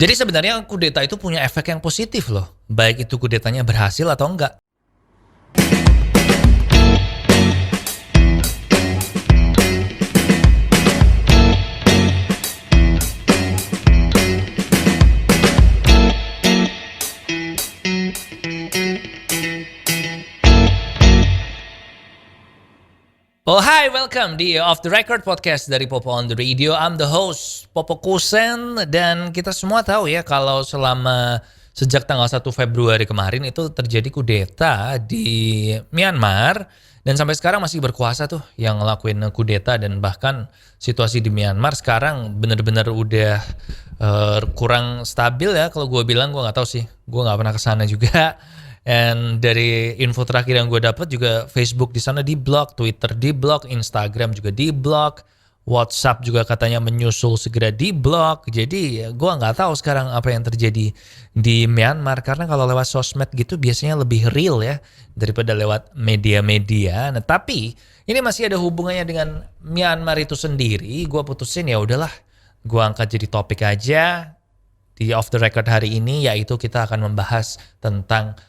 Jadi sebenarnya kudeta itu punya efek yang positif loh, baik itu kudetanya berhasil atau enggak. Oh hi, welcome di Off The Record Podcast dari Popo on the Radio. I'm the host, Popo Kusen. Dan kita semua tahu ya kalau sejak tanggal 1 Februari kemarin itu terjadi kudeta di Myanmar. Dan sampai sekarang masih berkuasa tuh yang ngelakuin kudeta. Dan bahkan situasi di Myanmar sekarang benar-benar udah kurang stabil ya. Kalau gue bilang, gue gak tahu sih, gue gak pernah kesana juga. And dari info terakhir yang gue dapat juga Facebook di sana di-block, Twitter di-block, Instagram juga di-block, WhatsApp juga katanya menyusul segera di-block. Jadi gue nggak tahu sekarang apa yang terjadi di Myanmar, karena kalau lewat sosmed gitu biasanya lebih real ya daripada lewat media-media. Nah tapi ini masih ada hubungannya dengan Myanmar itu sendiri. Gue putusin ya udahlah, gue angkat jadi topik aja di Off The Record hari ini, yaitu kita akan membahas tentang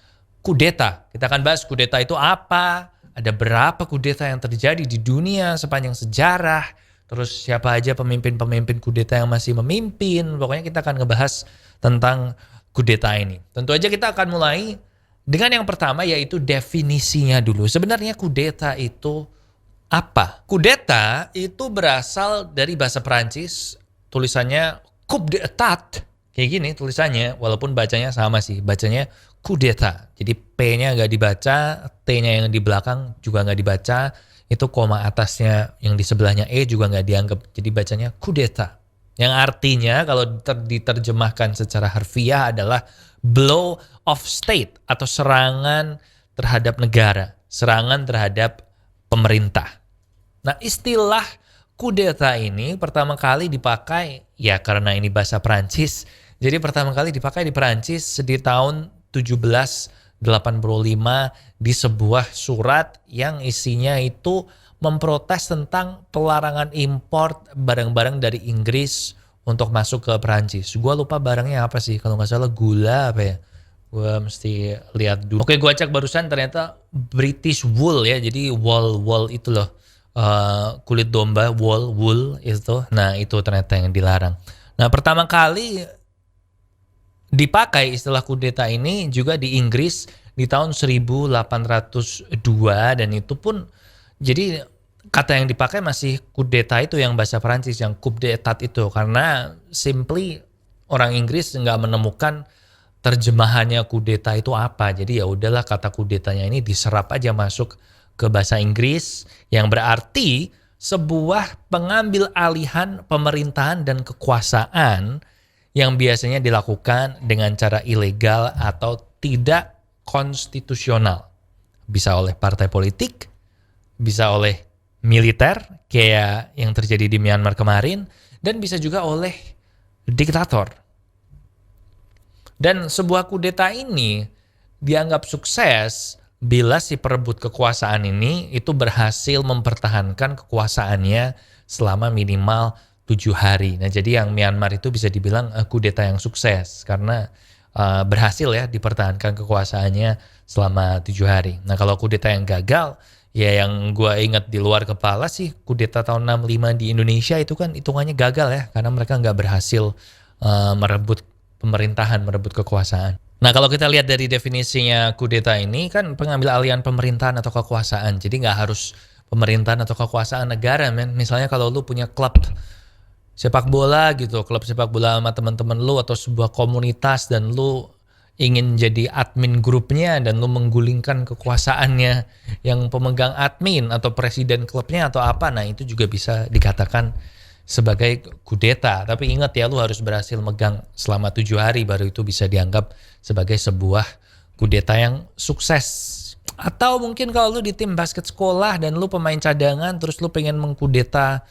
kudeta. Kita akan bahas kudeta itu apa, ada berapa kudeta yang terjadi di dunia sepanjang sejarah, terus siapa aja pemimpin-pemimpin kudeta yang masih memimpin. Pokoknya kita akan ngebahas tentang kudeta ini. Tentu aja kita akan mulai dengan yang pertama, yaitu definisinya dulu. Sebenarnya kudeta itu apa? Kudeta itu berasal dari bahasa Perancis, tulisannya coup d'état. Kayak gini tulisannya, walaupun bacanya sama sih, bacanya kudeta. Jadi P-nya nggak dibaca, T-nya yang di belakang juga nggak dibaca, itu koma atasnya yang di sebelahnya E juga nggak dianggap. Jadi bacanya kudeta. Yang artinya kalau diterjemahkan secara harfiah adalah blow of state atau serangan terhadap negara, serangan terhadap pemerintah. Nah istilah kudeta ini pertama kali dipakai, ya karena ini bahasa Perancis, jadi pertama kali dipakai di Perancis di tahun 1785 di sebuah surat yang isinya itu memprotes tentang pelarangan impor barang-barang dari Inggris untuk masuk ke Perancis. Gue lupa barangnya apa sih, kalau nggak salah gula apa ya. Gue mesti lihat dulu. Oke, gue cek barusan ternyata British wool ya, jadi wool itu loh. Kulit domba, wool itu. Nah itu ternyata yang dilarang. Nah pertama kali dipakai istilah kudeta ini juga di Inggris di tahun 1802, dan itu pun jadi kata yang dipakai masih kudeta itu yang bahasa Perancis, yang coup d'état itu, karena simply orang Inggris nggak menemukan terjemahannya kudeta itu apa. Jadi ya udahlah, kata kudetanya ini diserap aja masuk ke bahasa Inggris, yang berarti sebuah pengambil alihan pemerintahan dan kekuasaan yang biasanya dilakukan dengan cara ilegal atau tidak konstitusional. Bisa oleh partai politik, bisa oleh militer kayak yang terjadi di Myanmar kemarin, dan bisa juga oleh diktator. Dan sebuah kudeta ini dianggap sukses bila si perebut kekuasaan ini itu berhasil mempertahankan kekuasaannya selama minimal 7 hari. Nah jadi yang Myanmar itu bisa dibilang kudeta yang sukses karena berhasil ya dipertahankan kekuasaannya selama 7 hari. Nah kalau kudeta yang gagal, ya yang gue ingat di luar kepala sih kudeta tahun 65 di Indonesia itu kan hitungannya gagal ya, karena mereka nggak berhasil merebut pemerintahan, merebut kekuasaan. Nah kalau kita lihat dari definisinya kudeta ini kan pengambil alihan pemerintahan atau kekuasaan. Jadi nggak harus pemerintahan atau kekuasaan negara, men. Misalnya kalau lu punya klub sepak bola gitu, klub sepak bola sama teman-teman lu atau sebuah komunitas, dan lu ingin jadi admin grupnya dan lu menggulingkan kekuasaannya yang pemegang admin atau presiden klubnya atau apa, nah itu juga bisa dikatakan sebagai kudeta. Tapi ingat ya, lu harus berhasil megang selama 7 hari baru itu bisa dianggap sebagai sebuah kudeta yang sukses. Atau mungkin kalau lu di tim basket sekolah dan lu pemain cadangan, terus lu pengen mengkudeta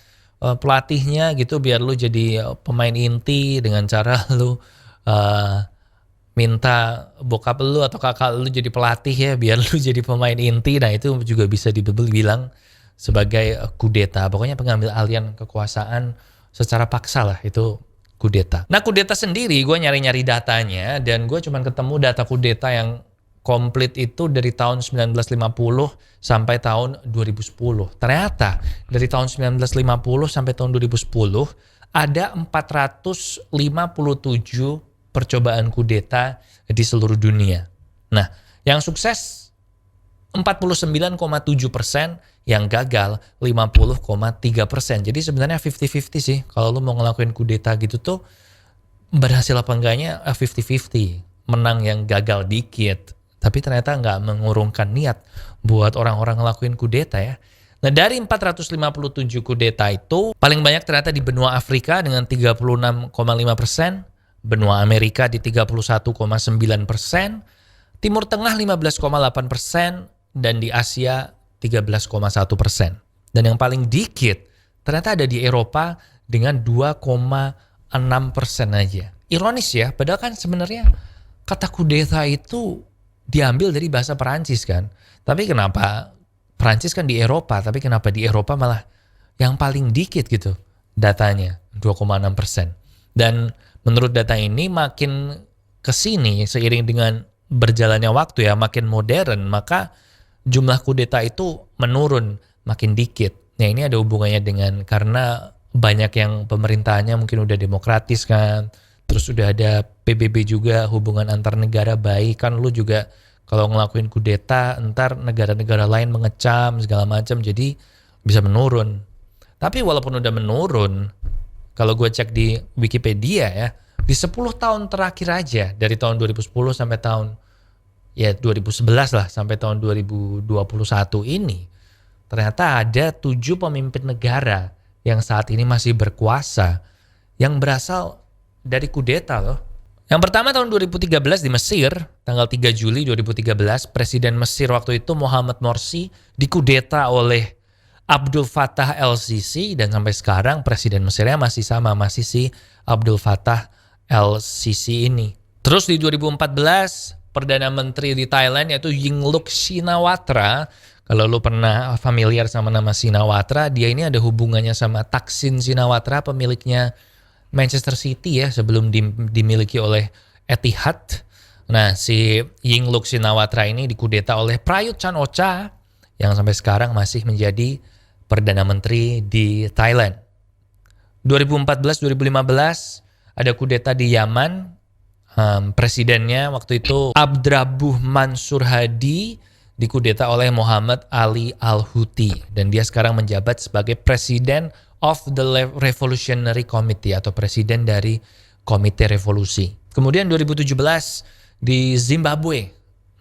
pelatihnya gitu biar lu jadi pemain inti dengan cara lu minta bokap lu atau kakak lu jadi pelatih ya biar lu jadi pemain inti. Nah itu juga bisa dibilang sebagai kudeta. Pokoknya pengambil alihan kekuasaan secara paksa lah, itu kudeta. Nah, kudeta sendiri gue nyari-nyari datanya dan gue cuman ketemu data kudeta yang komplit itu dari tahun 1950 sampai tahun 2010. Ternyata dari tahun 1950 sampai tahun 2010 ada 457 percobaan kudeta di seluruh dunia. Nah, yang sukses 49,7%, yang gagal 50,3%. Jadi sebenarnya 50-50 sih. Kalau lu mau ngelakuin kudeta gitu tuh berhasil apa enggaknya 50-50. Menang yang gagal dikit. Tapi ternyata nggak mengurungkan niat buat orang-orang ngelakuin kudeta ya. Nah, dari 457 kudeta itu paling banyak ternyata di benua Afrika dengan 36,5%, benua Amerika di 31,9%, Timur Tengah 15,8%, dan di Asia 13,1%. Dan yang paling dikit ternyata ada di Eropa dengan 2,6% aja. Ironis ya, padahal kan sebenarnya kata kudeta itu diambil dari bahasa Perancis kan. Tapi kenapa Perancis kan di Eropa, tapi kenapa di Eropa malah yang paling dikit gitu datanya, 2,6%. Dan menurut data ini makin kesini seiring dengan berjalannya waktu ya, makin modern, maka jumlah kudeta itu menurun makin dikit. Nah, ini ada hubungannya dengan karena banyak yang pemerintahannya mungkin udah demokratis kan, terus udah ada PBB juga, hubungan antar negara baik kan. Lu juga kalau ngelakuin kudeta ntar negara-negara lain mengecam segala macam, jadi bisa menurun. Tapi walaupun udah menurun, kalau gue cek di Wikipedia ya, di 10 tahun terakhir aja dari tahun 2010 sampai tahun 2011 lah sampai tahun 2021 ini, ternyata ada 7 pemimpin negara yang saat ini masih berkuasa yang berasal dari kudeta loh. Yang pertama tahun 2013 di Mesir, tanggal 3 Juli 2013, Presiden Mesir waktu itu Mohamed Morsi dikudeta oleh Abdul Fattah el-Sisi, dan sampai sekarang Presiden Mesirnya masih sama, masih si Abdul Fattah el-Sisi ini. Terus di 2014, Perdana Menteri di Thailand yaitu Yingluck Shinawatra. Kalau lu pernah familiar sama nama Shinawatra, dia ini ada hubungannya sama Thaksin Shinawatra, pemiliknya Manchester City ya, sebelum dimiliki oleh Etihad. Nah, si Yingluck Shinawatra ini dikudeta oleh Prayut Chan-o-cha yang sampai sekarang masih menjadi Perdana Menteri di Thailand. 2014-2015 ada kudeta di Yaman. Presidennya waktu itu Abdrabuh Mansur Hadi dikudeta oleh Muhammad Ali Al-Houthi, dan dia sekarang menjabat sebagai Presiden of the Revolutionary Committee atau presiden dari Komite Revolusi. Kemudian 2017 di Zimbabwe,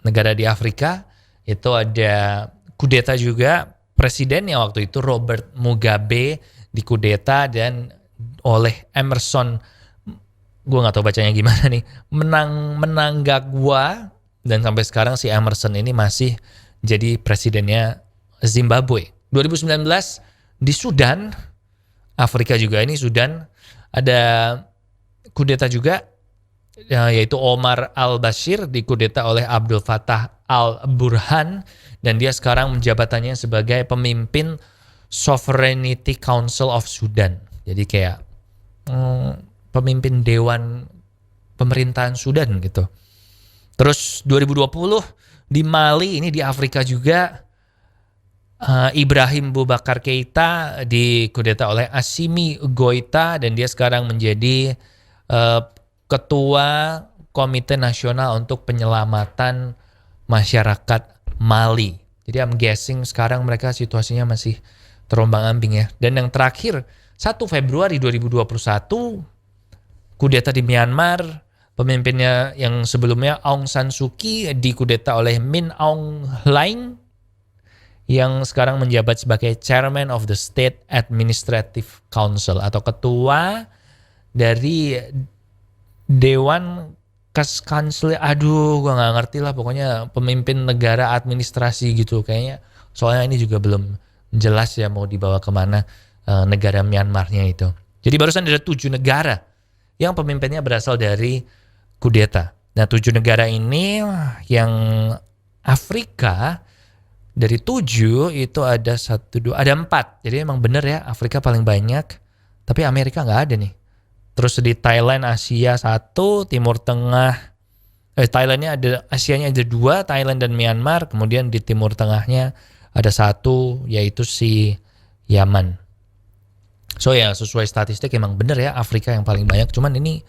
negara di Afrika, itu ada kudeta juga. Presidennya waktu itu Robert Mugabe dikudeta dan oleh Emerson, gue gak tahu bacanya gimana nih, Mnangagwa, dan sampai sekarang si Emerson ini masih jadi presidennya Zimbabwe. 2019 di Sudan, Afrika juga ini, Sudan ada kudeta juga, yaitu Omar al-Bashir dikudeta oleh Abdul Fattah al-Burhan, dan dia sekarang menjabatannya sebagai pemimpin Sovereignty Council of Sudan. Jadi kayak pemimpin Dewan Pemerintahan Sudan gitu. Terus 2020 di Mali, ini di Afrika juga, Ibrahim Boubacar Keita dikudeta oleh Assimi Goïta, dan dia sekarang menjadi Ketua Komite Nasional untuk Penyelamatan Masyarakat Mali. Jadi I'm guessing sekarang mereka situasinya masih terombang-ambing ya. Dan yang terakhir 1 Februari 2021 kudeta di Myanmar, pemimpinnya yang sebelumnya Aung San Suu Kyi dikudeta oleh Min Aung Hlaing yang sekarang menjabat sebagai Chairman of the State Administrative Council atau ketua dari Dewan Kansler. Aduh, gue gak ngerti lah, pokoknya pemimpin negara administrasi gitu kayaknya. Soalnya ini juga belum jelas ya mau dibawa kemana negara Myanmarnya itu. Jadi barusan ada 7 negara yang pemimpinnya berasal dari kudeta. Nah, 7 negara ini yang Afrika dari 7 itu ada 1, 2, ada 4. Jadi emang bener ya Afrika paling banyak, tapi Amerika gak ada nih. Terus di Thailand, Asia 1, Timur Tengah, Thailandnya ada, Asianya ada 2, Thailand dan Myanmar. Kemudian di Timur Tengahnya ada 1, yaitu si Yaman. So ya sesuai statistik emang bener ya Afrika yang paling banyak. Cuman ini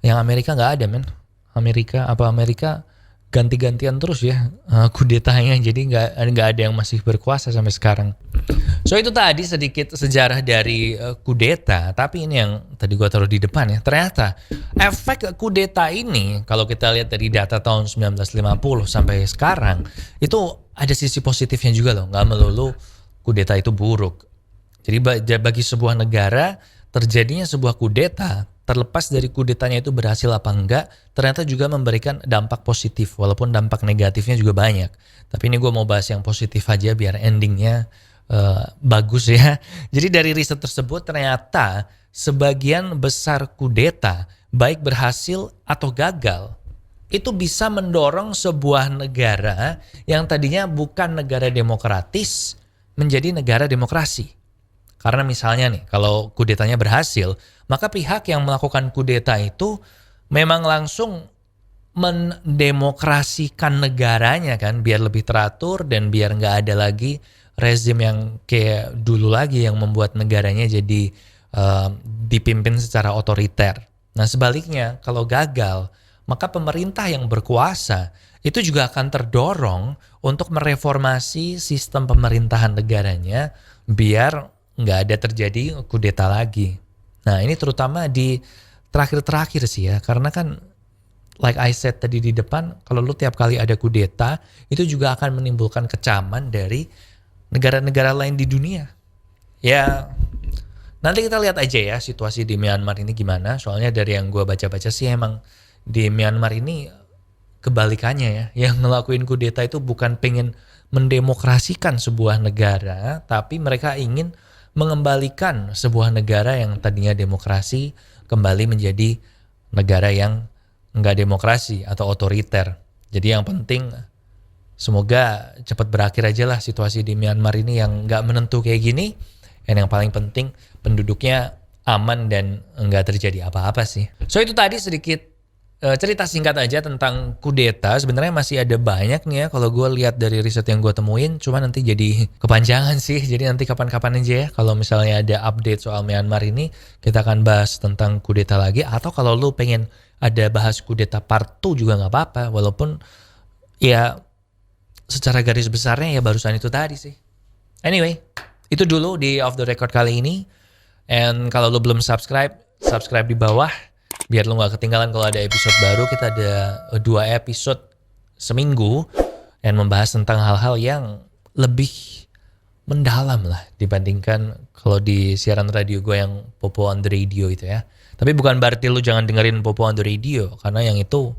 yang Amerika nggak ada men. Amerika ganti-gantian terus ya kudetanya, jadi nggak ada yang masih berkuasa sampai sekarang. So itu tadi sedikit sejarah dari kudeta, tapi ini yang tadi gua taruh di depan ya. Ternyata efek kudeta ini kalau kita lihat dari data tahun 1950 sampai sekarang itu ada sisi positifnya juga loh, nggak melulu kudeta itu buruk. Jadi bagi sebuah negara terjadinya sebuah kudeta, terlepas dari kudetanya itu berhasil apa enggak, ternyata juga memberikan dampak positif, walaupun dampak negatifnya juga banyak. Tapi ini gue mau bahas yang positif aja biar endingnya bagus ya. Jadi dari riset tersebut ternyata sebagian besar kudeta, baik berhasil atau gagal, itu bisa mendorong sebuah negara yang tadinya bukan negara demokratis menjadi negara demokrasi. Karena misalnya nih, kalau kudetanya berhasil, maka pihak yang melakukan kudeta itu memang langsung mendemokrasikan negaranya kan, biar lebih teratur dan biar nggak ada lagi rezim yang kayak dulu lagi yang membuat negaranya jadi dipimpin secara otoriter. Nah sebaliknya, kalau gagal, maka pemerintah yang berkuasa itu juga akan terdorong untuk mereformasi sistem pemerintahan negaranya biar nggak ada terjadi kudeta lagi. Nah ini terutama di terakhir-terakhir sih ya, karena kan like I said tadi di depan, kalau lu tiap kali ada kudeta itu juga akan menimbulkan kecaman dari negara-negara lain di dunia. Ya nanti kita lihat aja ya situasi di Myanmar ini gimana. Soalnya dari yang gue baca-baca sih emang di Myanmar ini kebalikannya ya. Yang ngelakuin kudeta itu bukan pengen mendemokrasikan sebuah negara, tapi mereka ingin mengembalikan sebuah negara yang tadinya demokrasi kembali menjadi negara yang nggak demokrasi atau otoriter. Jadi yang penting semoga cepat berakhir aja lah situasi di Myanmar ini yang nggak menentu kayak gini. Dan yang paling penting penduduknya aman dan nggak terjadi apa-apa sih. So itu tadi sedikit cerita singkat aja tentang kudeta. Sebenarnya masih ada banyak nih ya kalau gue lihat dari riset yang gue temuin. Cuma nanti jadi kepanjangan sih. Jadi nanti kapan-kapan aja ya. Kalau misalnya ada update soal Myanmar ini, kita akan bahas tentang kudeta lagi. Atau kalau lu pengen ada bahas kudeta part 2 juga gak apa-apa. Walaupun ya secara garis besarnya ya barusan itu tadi sih. Anyway, itu dulu di Off The Record kali ini. And kalau lu belum subscribe di bawah. Biar lu gak ketinggalan kalau ada episode baru. Kita ada 2 episode seminggu dan membahas tentang hal-hal yang lebih mendalam lah dibandingkan kalau di siaran radio gue yang Popo on the Radio itu ya. Tapi bukan berarti lu jangan dengerin Popo on the Radio, karena yang itu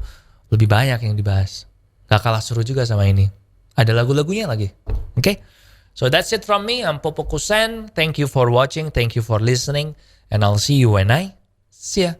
lebih banyak yang dibahas. Gak kalah seru juga sama ini. Ada lagu-lagunya lagi. Okay? So that's it from me. I'm Popo Kusen. Thank you for watching. Thank you for listening. And I'll see you when I see ya.